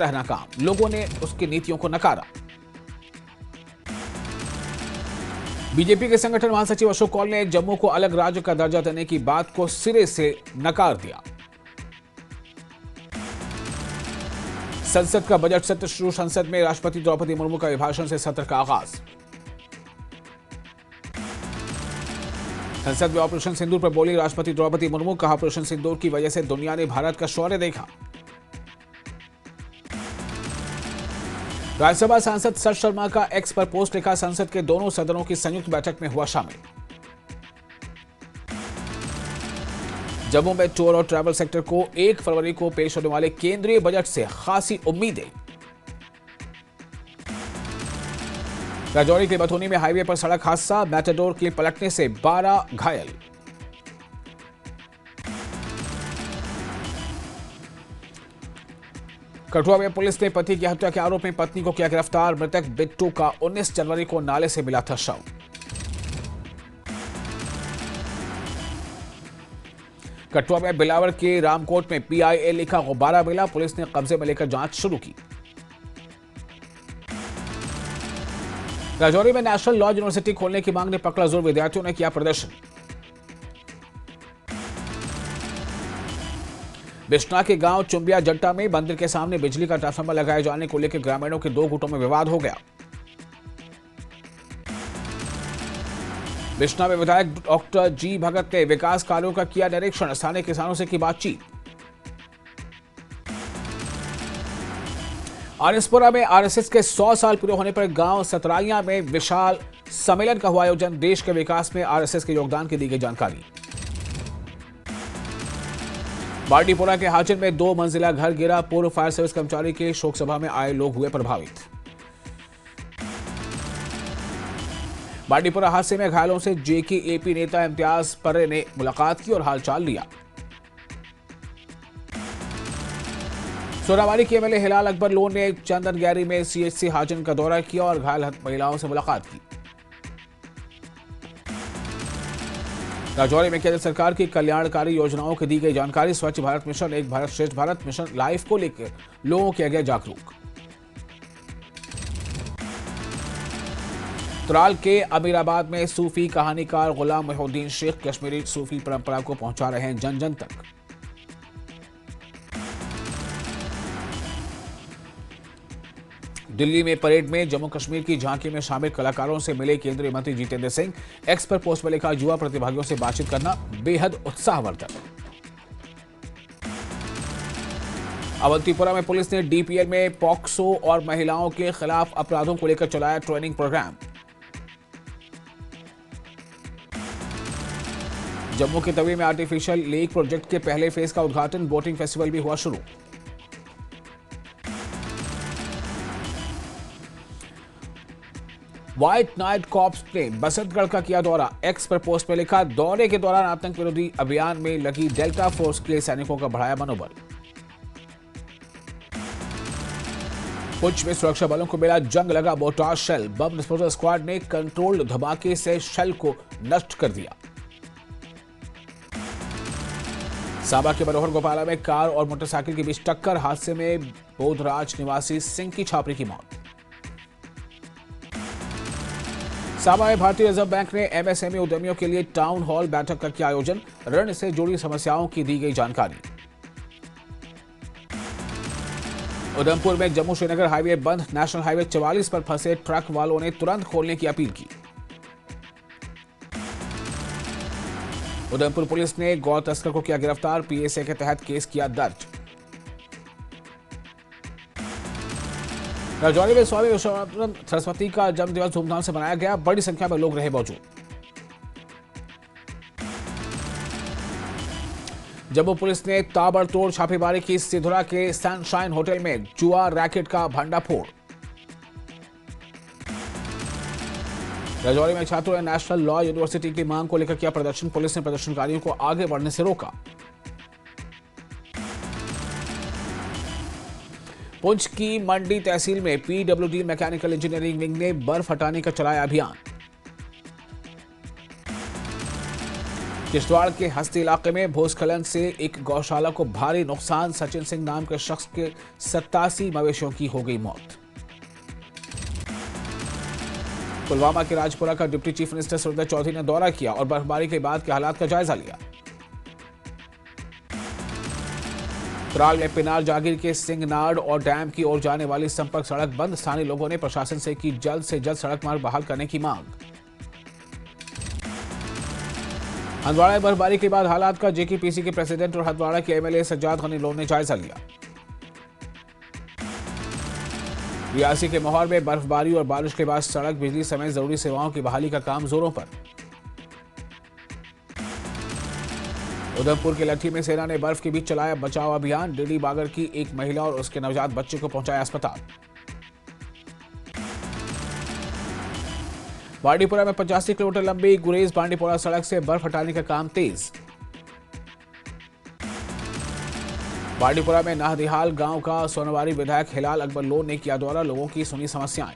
रहना काम, लोगों ने उसकी नीतियों को नकारा। बीजेपी के संगठन महासचिव अशोक कौल ने जम्मू को अलग राज्य का दर्जा देने की बात को सिरे से नकार दिया। संसद का बजट सत्र शुरू, संसद में राष्ट्रपति द्रौपदी मुर्मू का अभिभाषण से सत्र का आगाज। संसद में ऑपरेशन सिंदूर पर बोली राष्ट्रपति द्रौपदी मुर्मू, कहा ऑपरेशन सिंदूर की वजह से दुनिया ने भारत का शौर्य देखा। राज्यसभा सांसद सर शर्मा का एक्स पर पोस्ट लिखा, संसद के दोनों सदनों की संयुक्त बैठक में हुआ शामिल। जम्मू में टूर और ट्रैवल सेक्टर को 1 फरवरी को पेश होने वाले केंद्रीय बजट से खासी उम्मीदें। राजौरी के बथौनी में हाईवे पर सड़क हादसा, मैटाडोर के पलटने से 12 घायल। कठुआ में पुलिस ने पति की हत्या के आरोप में पत्नी को किया गिरफ्तार, मृतक बिट्टू का 19 जनवरी को नाले से मिला था शव। कठुआ में बिलावर के रामकोट में PIA लिखा गुब्बारा मिला, पुलिस ने कब्जे में लेकर जांच शुरू की। राजौरी में नेशनल लॉ यूनिवर्सिटी खोलने की मांग ने पकड़ा जोर, विद्यार्थियों ने किया प्रदर्शन। बिश्ना के गांव चुंबिया जट्टा में मंदिर के सामने बिजली का ट्रांसफार्मर लगाए जाने को लेकर ग्रामीणों के 2 गुटों में विवाद हो गया। बिश्ना में विधायक डॉक्टर जी भगत ने विकास कार्यों का किया निरीक्षण, स्थानीय किसानों से की बातचीत। आरएसपुरा में आरएसएस के 100 साल पूरे होने पर गांव सतराइया में विशाल सम्मेलन का हुआ आयोजन, देश के विकास में आरएसएस के योगदान की दी गई जानकारी। बाल्टीपुरा के हाजिर में 2 मंजिला घर गिरा, पूर्व फायर सर्विस कर्मचारी के शोक सभा में आए लोग हुए प्रभावित। बाल्टीपुरा हादसे में घायलों से JKAP नेता इम्तियाज पर्रे ने मुलाकात की और हालचाल लिया। सोनावारी के MLA हिलाल अकबर लोन ने चंदन गैरी में CHC हाजन का दौरा किया और घायल महिलाओं से मुलाकात की। राजौरी में केंद्र सरकार की कल्याणकारी योजनाओं की दी गई जानकारी, स्वच्छ भारत मिशन, एक भारत श्रेष्ठ भारत मिशन लाइफ को लेकर लोगों किया गया जागरूक। त्राल के अमीराबाद में सूफी कहानीकार गुलाम मोहिउद्दीन शेख कश्मीरी सूफी परंपरा को पहुंचा रहे हैं जन जन तक। दिल्ली में परेड में जम्मू कश्मीर की झांकी में शामिल कलाकारों से मिले केंद्रीय मंत्री जितेंद्र सिंह, एक्स पर पोस्ट में लिखा, युवा प्रतिभागियों से बातचीत करना बेहद उत्साहवर्धक। अवंतीपुरा में पुलिस ने DPL में पॉक्सो और महिलाओं के खिलाफ अपराधों को लेकर चलाया ट्रेनिंग प्रोग्राम। जम्मू के तवी में आर्टिफिशियल लेक प्रोजेक्ट के पहले फेज का उद्घाटन, बोटिंग फेस्टिवल भी हुआ शुरू। व्हाइट नाइट कॉप्स ने बसंतगढ़ का किया दौरा, एक्स पर पोस्ट में लिखा, दौरे के दौरान आतंक विरोधी अभियान में लगी डेल्टा फोर्स के सैनिकों का बढ़ाया मनोबल। पुंछ में सुरक्षा बलों को मिला जंग लगा mortar shell, bomb disposal squad ने कंट्रोल्ड धमाके से शेल को नष्ट कर दिया। सांबा के मनोहर गोपाला में कार और मोटरसाइकिल के बीच टक्कर, हादसे में बोधराज निवासी सिंह की छापरी की मौत। सांबा में भारतीय रिजर्व बैंक ने MSME उद्यमियों के लिए टाउन हॉल बैठक का किया आयोजन, ऋण से जुड़ी समस्याओं की दी गई जानकारी। उधमपुर में जम्मू श्रीनगर हाईवे बंद, नेशनल हाईवे 44 पर फंसे ट्रक वालों ने तुरंत खोलने की अपील की। उधमपुर पुलिस ने गौ तस्कर को किया गिरफ्तार, PSA के तहत केस किया दर्ज। राजौरी में स्वामी विश्वनाथ सरस्वती का जन्मदिवस धूमधाम से मनाया गया, बड़ी संख्या में लोग रहे मौजूद। जम्मू पुलिस ने ताबड़तोड़ छापेमारी की, सिधुरा के सनशाइन होटल में जुआ रैकेट का भंडाफोड़। राजौरी में छात्रों ने नेशनल लॉ यूनिवर्सिटी की मांग को लेकर किया प्रदर्शन, पुलिस ने प्रदर्शनकारियों को आगे बढ़ने से रोका। पुंछ की मंडी तहसील में PWD मैकेनिकल इंजीनियरिंग विंग ने बर्फ हटाने का चलाया अभियान। किश्तवाड़ के हस्ती इलाके में भूस्खलन से एक गौशाला को भारी नुकसान। सचिन सिंह नाम के शख्स के 87 मवेशियों की हो गई मौत। पुलवामा के राजपुरा का deputy chief minister Surendra Chaudhary ने दौरा किया और बर्फबारी के बाद के हालात का जायजा लिया। त्राल में पिनार जागीर के सिंगनाड़ और डैम की ओर जाने वाली संपर्क सड़क बंद। स्थानीय लोगों ने प्रशासन से की जल्द से जल्द सड़क मार्ग बहाल करने की मांग। हंदवाड़ा में बर्फबारी के बाद हालात का जेकेपीसी के प्रेसिडेंट और हंदवाड़ा के एमएलए सज्जाद गनी लोन ने जायजा लिया। रियासी के माहौल में बर्फबारी और बारिश के बाद सड़क, बिजली समेत जरूरी सेवाओं की बहाली का काम जोरों पर। उधमपुर के लट्ठी में सेना ने बर्फ के बीच चलाया बचाव अभियान। डीडी बागर की एक महिला और उसके नवजात बच्चे को पहुंचाया अस्पताल। बांडीपुरा में 85 किलोमीटर लंबी गुरेज बांडीपुरा सड़क से बर्फ हटाने का काम तेज। बांडीपुरा में नाहदिहाल गांव का सोनवारी विधायक हिलाल अकबर लोन ने किया दौरा, लोगों की सुनी समस्याएं।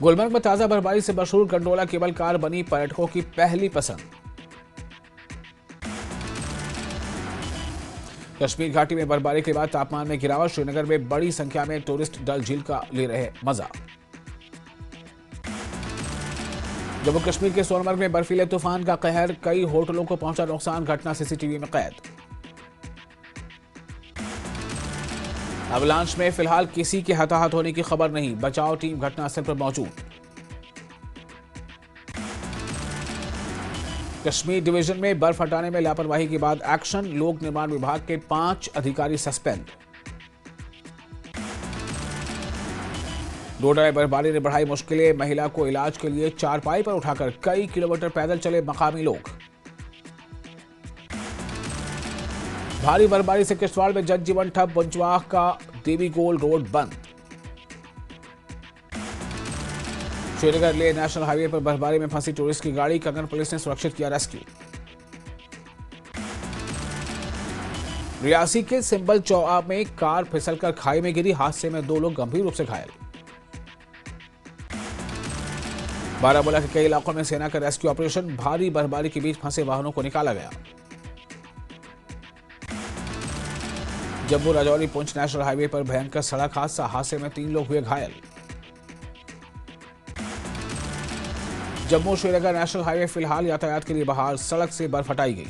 गुलमर्ग में ताजा बर्फबारी से मशहूर गंडोला केबल कार बनी पर्यटकों की पहली पसंद। कश्मीर घाटी में बर्फबारी के बाद तापमान में गिरावट। श्रीनगर में बड़ी संख्या में टूरिस्ट डल झील का ले रहे मजा। जम्मू कश्मीर के सोनमर्ग में बर्फीले तूफान का कहर, कई होटलों को पहुंचा नुकसान। घटना सीसीटीवी में कैद। अवलांच में फिलहाल किसी के हताहत होने की खबर नहीं। बचाव टीम घटनास्थल पर मौजूद। कश्मीर डिवीजन में बर्फ हटाने में लापरवाही के बाद एक्शन। लोक निर्माण विभाग के 5 अधिकारी सस्पेंड। डोडा में बर्फबारी ने बढ़ाई मुश्किलें। महिला को इलाज के लिए चारपाई पर उठाकर कई किलोमीटर पैदल चले मकामी लोग। भारी बर्फबारी से किश्तवाड़ में जनजीवन ठप। बुंचवाह का देवी गोल रोड बंद। श्रीनगर लेह नेशनल हाईवे पर बर्फबारी में फंसी टूरिस्ट की गाड़ी, कंगन पुलिस ने सुरक्षित किया रेस्क्यू। रियासी के सिंबल चौआ में कार फिसलकर खाई में गिरी, हादसे में 2 लोग गंभीर रूप से घायल। बारामूला के कई इलाकों में सेना का रेस्क्यू ऑपरेशन, भारी बर्फबारी के बीच फंसे वाहनों को निकाला गया। जम्मू राजौरी पुंछ नेशनल हाईवे पर भयंकर सड़क हादसा, हादसे में 3 लोग हुए घायल। जम्मू श्रीनगर नेशनल हाईवे फिलहाल यातायात के लिए बहाल, सड़क से बर्फ हटाई गई।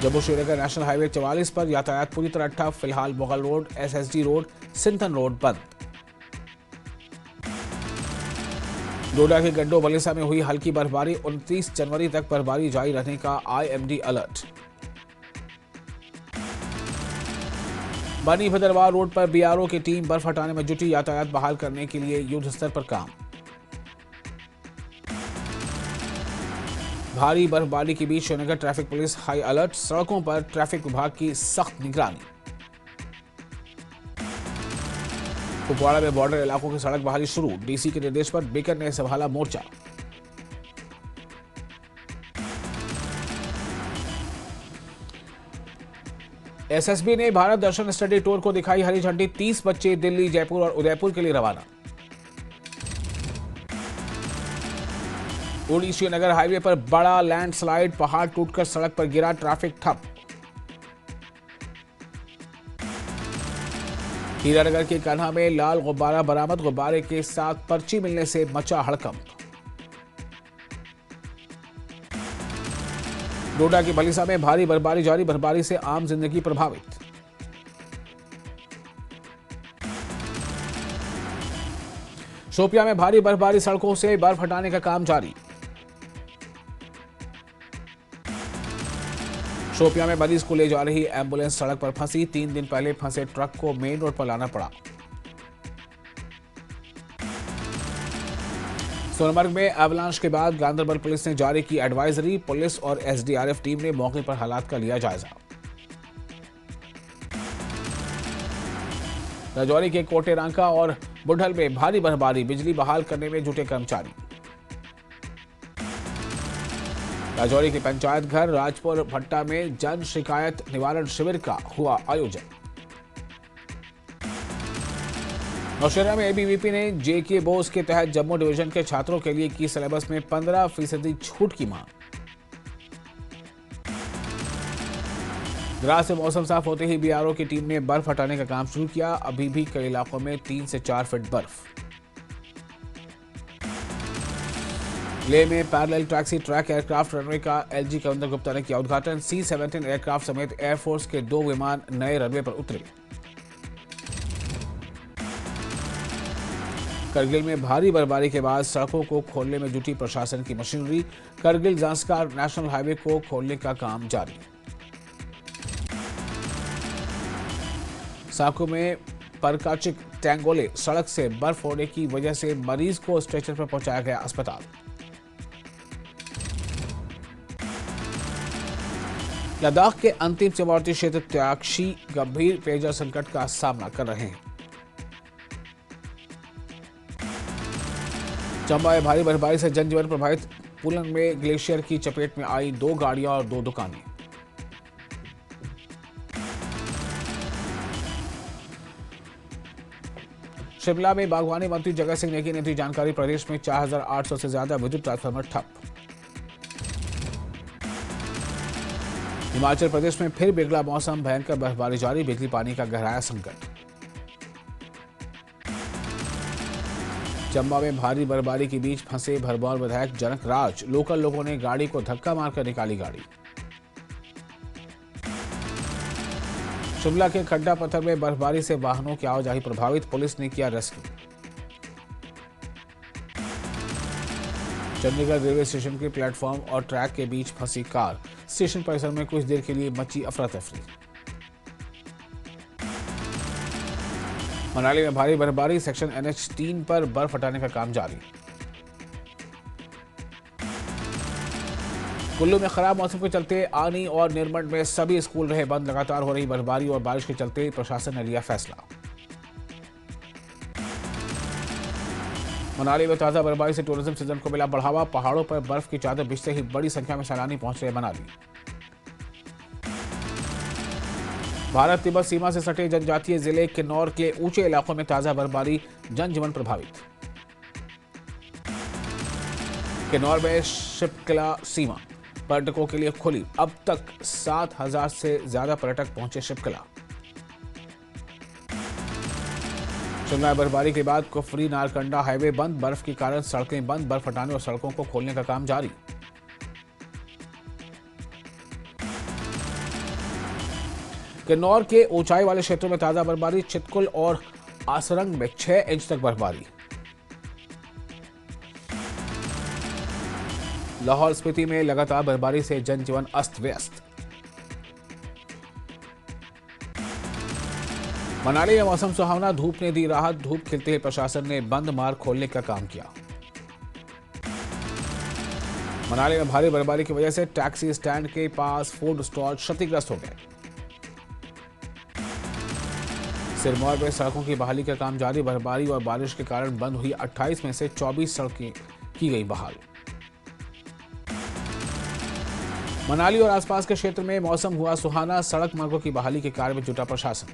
जम्मू श्रीनगर नेशनल हाईवे 44 पर यातायात पूरी तरह ठप, फिलहाल Mughal road, SSD road, Sinthan road बंद। डोडा के गंडो बलिसा में हुई हल्की बर्फबारी, 29 जनवरी तक बर्फबारी जारी रहने का आईएमडी अलर्ट। बनी भद्रवाह रोड पर बीआरओ की टीम बर्फ हटाने में जुटी, यातायात बहाल करने के लिए युद्ध स्तर पर काम। भारी बर्फबारी के बीच Srinagar traffic police high alert, सड़कों पर ट्रैफिक विभाग की सख्त निगरानी। कुपवाड़ा में बॉर्डर इलाकों की सड़क बहाली शुरू, डीसी के निर्देश पर बेकर ने संभाला मोर्चा। एसएसबी ने भारत दर्शन स्टडी टूर को दिखाई हरी झंडी, 30 बच्चे दिल्ली, जयपुर और उदयपुर के लिए रवाना। उड़ी श्रीनगर हाईवे पर बड़ा लैंडस्लाइड, पहाड़ टूटकर सड़क पर गिरा, ट्रैफिक ठप। हीरानगर के कान्हा में लाल गुब्बारा बरामद, गुब्बारे के साथ पर्ची मिलने से मचा हड़कंप। डोडा की बलिसा में भारी बर्फबारी जारी, बर्फबारी से आम जिंदगी प्रभावित। शोपियां में भारी बर्फबारी, सड़कों से बर्फ हटाने का काम जारी। शोपियां में मरीज को ले जा रही एम्बुलेंस सड़क पर फंसी, 3 दिन पहले फंसे ट्रक को मेन रोड पर लाना पड़ा। सोनमर्ग में एवलांच के बाद गांधरबल पुलिस ने जारी की एडवाइजरी, पुलिस और एसडीआरएफ टीम ने मौके पर हालात का लिया जायजा। राजौरी के कोटेरांका और बुढ़ल में भारी बर्फबारी, बिजली बहाल करने में जुटे कर्मचारी। राजौरी के पंचायत घर राजपुर भट्टा में जन शिकायत निवारण शिविर का हुआ आयोजन। नौशहरा में एबीवीपी ने जेके बोस के तहत जम्मू डिवीजन के छात्रों के लिए की सिलेबस में 15% छूट की मांग। द्रास से मौसम साफ होते ही बीआरओ की टीम ने बर्फ हटाने का काम शुरू किया। अभी भी कई इलाकों में 3 से 4 फीट बर्फ। लेह में parallel taxi track aircraft runway का एलजी कविंदर गुप्ता ने किया उद्घाटन। C-17 एयरक्राफ्ट समेत एयरफोर्स के 2 विमान नए रनवे पर उतरे। करगिल में भारी बर्फबारी के बाद सड़कों को खोलने में जुटी प्रशासन की machinery. Kargil Zanskar national highway को खोलने का काम जारी। साको में परकाचिक टैंगोले सड़क से बर्फ होने की वजह से मरीज को स्ट्रेचर पर पहुंचाया गया अस्पताल। लद्दाख के अंतिम सीमावर्ती क्षेत्र त्याक्शी गंभीर पेयजल संकट का सामना कर रहे हैं। चंबा में भारी बर्फबारी से जनजीवन प्रभावित। पुलंग में ग्लेशियर की चपेट में आई 2 गाड़ियां और 2 दुकानें। शिमला में बागवानी मंत्री जगत सिंह नेगी ने दी जानकारी। प्रदेश में 4800 से ज्यादा विद्युत ट्रांसफार्मर ठप। हिमाचल प्रदेश में फिर बिगड़ा मौसम। भयंकर बर्फबारी जारी। बिजली पानी का गहराया संकट। चंबा में भारी बर्फबारी के बीच फंसे भरमौर विधायक जनक राज। लोकल लोगों ने गाड़ी को धक्का मारकर निकाली गाड़ी। शिमला के खड्डा पत्थर में बर्फबारी से वाहनों की आवाजाही प्रभावित। पुलिस ने किया रेस्क्यू। चंडीगढ़ रेलवे स्टेशन के प्लेटफॉर्म और ट्रैक के बीच फंसी कार। स्टेशन परिसर में कुछ देर के लिए मची अफरा तफरी। मनाली में भारी बर्फबारी। सेक्शन NH-3 पर बर्फ हटाने का काम जारी। कुल्लू में खराब मौसम के चलते आनी और निरमंड में सभी स्कूल रहे बंद। लगातार हो रही बर्फबारी और बारिश के चलते प्रशासन ने लिया फैसला। मनाली में ताजा बर्फबारी से टूरिज्म सीजन को मिला बढ़ावा। पहाड़ों पर बर्फ की चादर बिछते ही बड़ी संख्या में सैलानी पहुंच रहे मनाली। भारत तिब्बत सीमा से सटे जनजातीय जिले किन्नौर के ऊंचे इलाकों में ताजा बर्फबारी। जनजीवन प्रभावित। किन्नौर में शिपकिला सीमा पर्यटकों के लिए खुली। अब तक 7000 से ज्यादा पर्यटक पहुंचे शिपकिला। शिमला बर्फबारी के बाद कुफरी नारकंडा हाईवे बंद। बर्फ के कारण सड़कें बंद। बर्फ हटाने और सड़कों को खोलने का काम जारी। किन्नौर के ऊंचाई वाले क्षेत्रों में ताजा बर्फबारी। चितकुल और आसरंग में 6 इंच तक बर्फबारी। लाहौल स्पीति में लगातार बर्फबारी से जनजीवन अस्त व्यस्त। मनाली में मौसम सुहावना। धूप ने दी राहत। धूप खिलते ही प्रशासन ने बंद मार्ग खोलने का काम किया। मनाली में भारी बर्फबारी की वजह से टैक्सी स्टैंड के पास फूड स्टॉल क्षतिग्रस्त हो गए। सिरमौर में सड़कों की बहाली का काम जारी। बर्फबारी और बारिश के कारण बंद हुई 28 में से 24 सड़कें की गई बहाल। मनाली और आसपास के क्षेत्र में मौसम हुआ सुहाना। सड़क मार्गों की बहाली के कार्य में जुटा प्रशासन।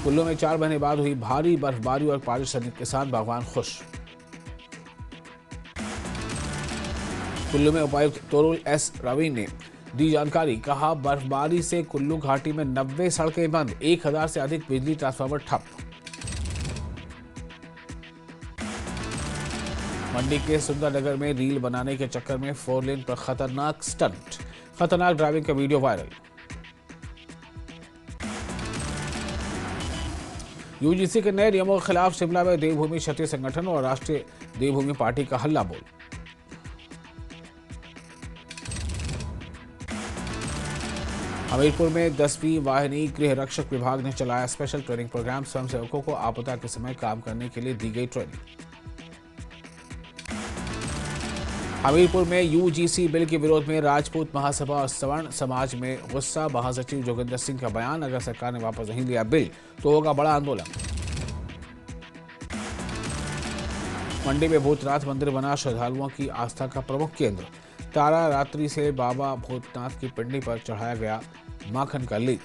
कुल्लू में 4 महीने बाद हुई भारी बर्फबारी और बारिश से किसान बागवान खुश। कुल्लू में उपायुक्त तोरुल एस रवि ने दी जानकारी। कहा बर्फबारी से कुल्लू घाटी में 90 सड़कें बंद। 1000 से अधिक बिजली ट्रांसफार्मर ठप। मंडी के सुंदरनगर में रील बनाने के चक्कर में 4 लेन पर खतरनाक स्टंट। खतरनाक ड्राइविंग का वीडियो वायरल। यूजीसी के नए नियमों के खिलाफ शिमला में देवभूमि क्षत्रिय संगठन और राष्ट्रीय देवभूमि पार्टी का हल्ला बोल। हमीरपुर में 10वीं वाहिनी गृह रक्षक विभाग ने चलाया स्पेशल ट्रेनिंग प्रोग्राम। स्वयंसेवकों को आपदा के समय काम करने के लिए दी गई ट्रेनिंग। हमीरपुर में यूजीसी बिल के विरोध में राजपूत महासभा और सवर्ण समाज में गुस्सा। महासचिव जोगिंदर सिंह का बयान। अगर सरकार ने वापस नहीं लिया बिल तो होगा बड़ा आंदोलन। मंडी में भूतनाथ मंदिर बना श्रद्धालुओं की आस्था का प्रमुख केंद्र। तारा रात्रि से बाबा भूतनाथ की पिंडी पर चढ़ाया गया माखन का लीक।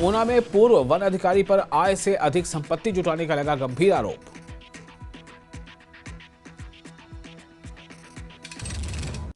ऊना में पूर्व वन अधिकारी पर आय से अधिक संपत्ति जुटाने का लगा गंभीर आरोप।